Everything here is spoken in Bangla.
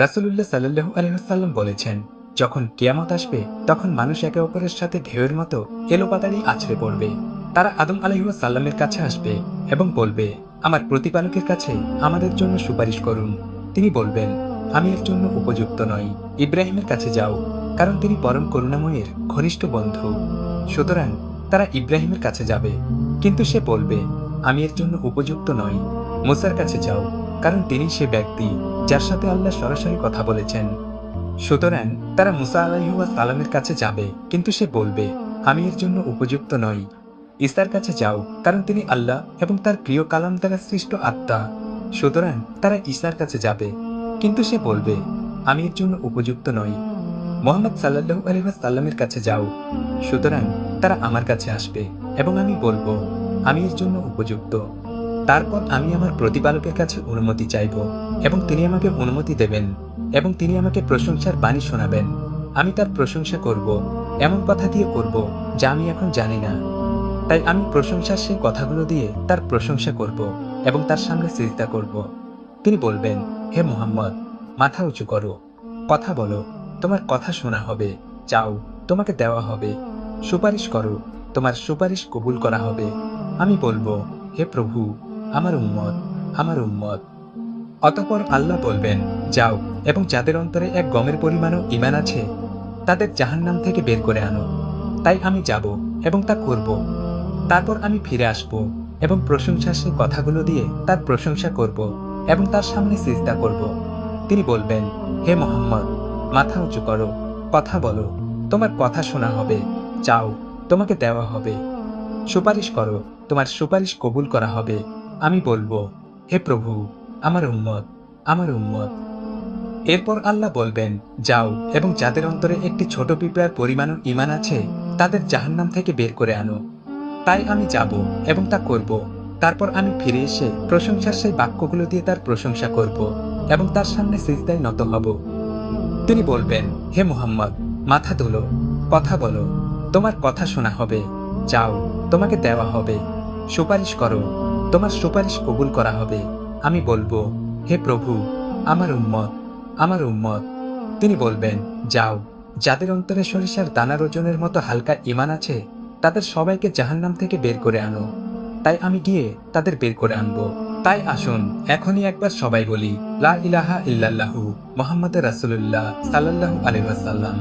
রাসূলুল্লাহ সাল্লাল্লাহু আলাইহি ওয়াসাল্লাম বলেছেন, যখন কিয়ামত আসবে তখন মানুষ একে অপরের সাথে ঢেউয়ের মতো এলোপাতাড়ি আছড়ে পড়বে। তারা আদম আলাইহিস সালামের কাছে আসবে এবং বলবে, আমার প্রতিপালকের কাছে আমাদের জন্য সুপারিশ করুন। তিনি বলবেন, আমি এর জন্য উপযুক্ত নই। ইব্রাহিমের কাছে যাও, কারণ তিনি পরম করুণাময়ের ঘনিষ্ঠ বন্ধু। সুতরাং তারা ইব্রাহিমের কাছে যাবে, কিন্তু সে বলবে, আমি এর জন্য উপযুক্ত নই। মুসার কাছে যাও, কারণ তিনি সে ব্যক্তি যার সাথে আল্লাহ সরাসরি কথা বলেছেন। সুতরাং তারা মুসা আলাইহিস সালামের কাছে যাবে, কিন্তু সে বলবে, আমি এর জন্য উপযুক্ত নই। ঈসার কাছে যাও, কারণ তিনি আল্লাহ এবং তার প্রিয় কালাম দ্বারা সৃষ্ট আত্মা। সুতরাং তারা ঈসার কাছে যাবে, কিন্তু সে বলবে, আমি এর জন্য উপযুক্ত নই। মোহাম্মদ সাল্লাল্লাহু আলাইহি ওয়াসাল্লামের কাছে যাও। সুতরাং তারা আমার কাছে আসবে এবং আমি বলবো, আমি এর জন্য উপযুক্ত। তারপর আমি আমার প্রতিপালকের কাছে অনুমতি চাইব এবং তিনি আমাকে অনুমতি দেবেন এবং তিনি আমাকে প্রশংসার বাণী শোনাবেন। আমি তার প্রশংসা করব, এমন কথা দিয়ে করব যা আমি এখন জানি না। তাই আমি প্রশংসার সেই কথাগুলো দিয়ে তার প্রশংসা করব এবং তার সামনে সিজদা করব। তিনি বলবেন, হে মুহাম্মদ, মাথা উঁচু করো, কথা বলো, তোমার কথা শোনা হবে। চাও, তোমাকে দেওয়া হবে। সুপারিশ করো, তোমার সুপারিশ কবুল করা হবে। আমি বলবো, হে প্রভু, আমার উম্মত, আমার উম্মত। অতঃপর আল্লাহ বলবেন, যাও এবং যাদের অন্তরে এক গমের পরিমাণও ঈমান আছে তাদের জাহান্নাম থেকে বের করে আনো। তাই আমি যাব এবং তা করব। তারপর আমি ফিরে আসব এবং প্রশংসার সেই কথাগুলো দিয়ে তার প্রশংসা করব এবং তার সামনে সিজদা করব। তিনি বলবেন, হে মুহাম্মদ, মাথা উঁচু করো, কথা বলো, তোমার কথা শোনা হবে। চাও, তোমাকে দেওয়া হবে। সুপারিশ করো, তোমার সুপারিশ কবুল করা হবে। আমি বলবো, হে প্রভু, আমার উম্মত, আমার উম্মত। এরপর আল্লাহ বলবেন, যাও এবং যাদের অন্তরে একটি ছোট পিঁপড়ার পরিমাণও ঈমান আছে তাদের জাহান্নাম থেকে বের করে আনো। তাই আমি যাব এবং তা করব। তারপর আমি ফিরে এসে প্রশংসার সেই বাক্যগুলো দিয়ে তার প্রশংসা করব এবং তার সামনে সিজদায় নত হব। তিনি বলবেন, হে মুহাম্মদ, মাথা তোলো, কথা বলো, তোমার কথা শোনা হবে। চাও, তোমাকে দেওয়া হবে। সুপারিশ করো, তোমার সুপারিশ কবুল করা হবে। আমি বলবো, হে প্রভু, আমার উম্মত, আমার উম্মত। তিনি বলবেন, যাও, যাদের অন্তরে সরিষার দানার ওজনের মতো হালকা ঈমান আছে তাদের সবাইকে জাহান্নাম থেকে বের করে আনো। তাই আমি গিয়ে তাদের বের করে আনবো। তাই আসুন এখনই একবার সবাই বলি, লা ইলাহা ইল্লাল্লাহু মুহাম্মাদুর রাসূলুল্লাহ সাল্লাল্লাহু আলাইহি ওয়াসাল্লাম।